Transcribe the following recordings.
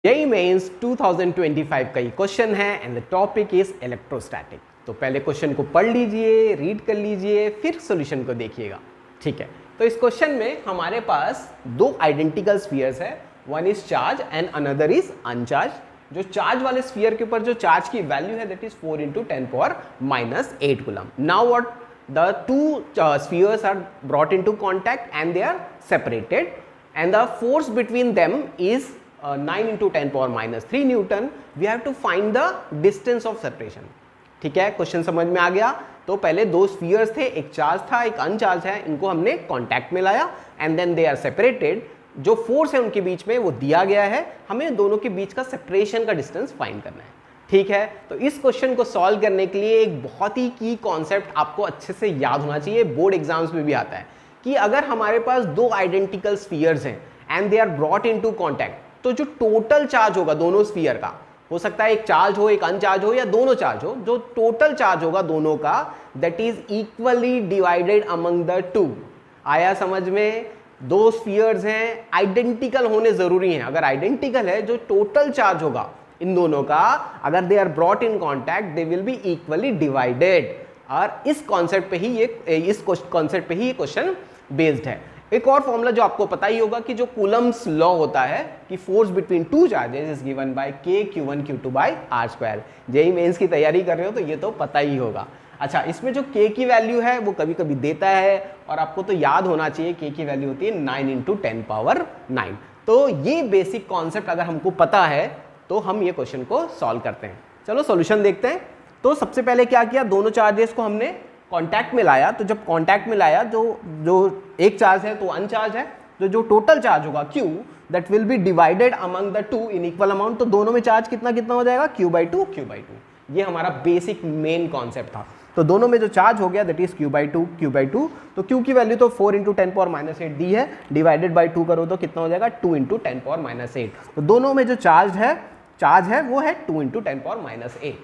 JEE mains 2025 का ये question है and the topic is electrostatic. तो पहले क्वेश्चन को पढ़ लीजिए, रीड कर लीजिए, फिर सॉल्यूशन को देखिएगा। ठीक है, तो इस क्वेश्चन में हमारे पास दो आइडेंटिकल स्फीयर्स है, one is charge and another is अनचार्ज। जो चार्ज वाले स्फीयर के ऊपर जो चार्ज की वैल्यू है that is 4 × 10⁻⁸ coulomb. Now what, the two spheres are brought into contact and they are separated and the force between them is 9 × 10⁻³ Newton. We have to find the distance of separation. ठीक है, question समझ में आ गया। तो पहले दो spheres थे, एक चार्ज था एक अनचार्ज है, इनको हमने कॉन्टैक्ट में लाया and then they are separated. जो फोर्स है उनके बीच में वो दिया गया है, हमें दोनों के बीच का सेपरेशन का डिस्टेंस फाइंड करना है। ठीक है, तो इस क्वेश्चन को सॉल्व करने के लिए एक बहुत ही की कॉन्सेप्ट आपको अच्छे से याद होना चाहिए, बोर्ड एग्जाम्स में भी आता है कि अगर हमारे पास दो आइडेंटिकल स्फीयर्स हैं and they are brought into contact, तो जो टोटल चार्ज होगा दोनों स्फीयर का, हो सकता है एक चार्ज हो एक अनचार्ज हो या दोनों चार्ज हो, जो टोटल चार्ज होगा दोनों का that is equally divided among the two. आया समझ में? दो स्फीयर्स हैं, आइडेंटिकल होने जरूरी हैं। अगर आइडेंटिकल है, जो टोटल चार्ज होगा इन दोनों का, अगर they are brought in contact they will be equally divided. और इस कॉन्सेप्ट पे ही ये क्वेश्चन बेस्ड है। एक और फॉर्मूला जो आपको पता ही होगा कि जो कूलम्स लॉ होता है कि force between two charges is given by K Q1 Q2/r²। JEE mains की तैयारी कर रहे हो तो ये तो पता ही होगा। अच्छा, इसमें जो K की वैल्यू है वो कभी कभी देता है और आपको तो याद होना चाहिए K की वैल्यू होती है 9 × 10⁻⁹। तो ये बेसिक कॉन्सेप्ट अगर हमको पता है तो हम ये क्वेश्चन को सॉल्व करते हैं। चलो सॉल्यूशन देखते हैं। तो सबसे पहले क्या किया, दोनों चार्जेस को हमने कांटेक्ट में लाया। तो जब कांटेक्ट में लाया, जो एक चार्ज है तो अनचार्ज है, जो टोटल चार्ज होगा Q that will be divided among the two in equal amount. तो दोनों में चार्ज कितना कितना हो जाएगा, Q/2 Q/2। ये हमारा बेसिक मेन कॉन्सेप्ट था। तो दोनों में जो चार्ज हो गया दैट इज Q/2 Q/2। तो Q की वैल्यू तो 4 × 10⁻⁸ दी है, डिवाइडेड बाई 2 करो तो कितना हो जाएगा 2 × 10⁻⁸। तो दोनों में जो चार्ज है वो है 2 × 10⁻⁸।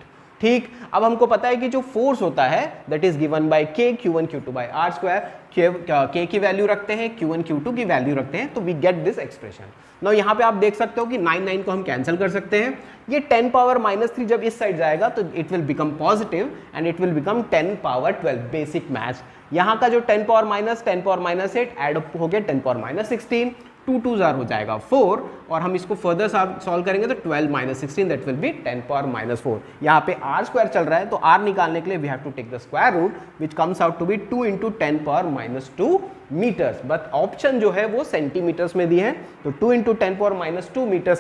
ठीक, अब हमको पता है कि जो फोर्स होता है that is given by K Q1 Q2/r²। K की वैल्यू रखते हैं, Q1 Q2 की वैल्यू रखते हैं, तो we get this expression. Now यहाँ पे आप देख सकते हो कि 9 को हम कैंसिल कर सकते हैं। ये 10⁻³ जब इस साइड जाएगा तो it will become positive and it will become 10⁻12। Basic maths, यहाँ का जो 10⁻−10⁻8 एड अप हो गया 10⁻16, 2 2 हो जाएगा 4, और हम इसको फर्दर सॉल्व करेंगे तो 12 - 16 दैट विल बी 10⁻⁴। यहाँ पे r² चल रहा है तो r निकालने के लिए we have to take the square root which comes out to be 2 × 10⁻² meters. But option जो है वो सेंटीमीटर्स में दी है, तो 2 × 10⁻² मीटर्स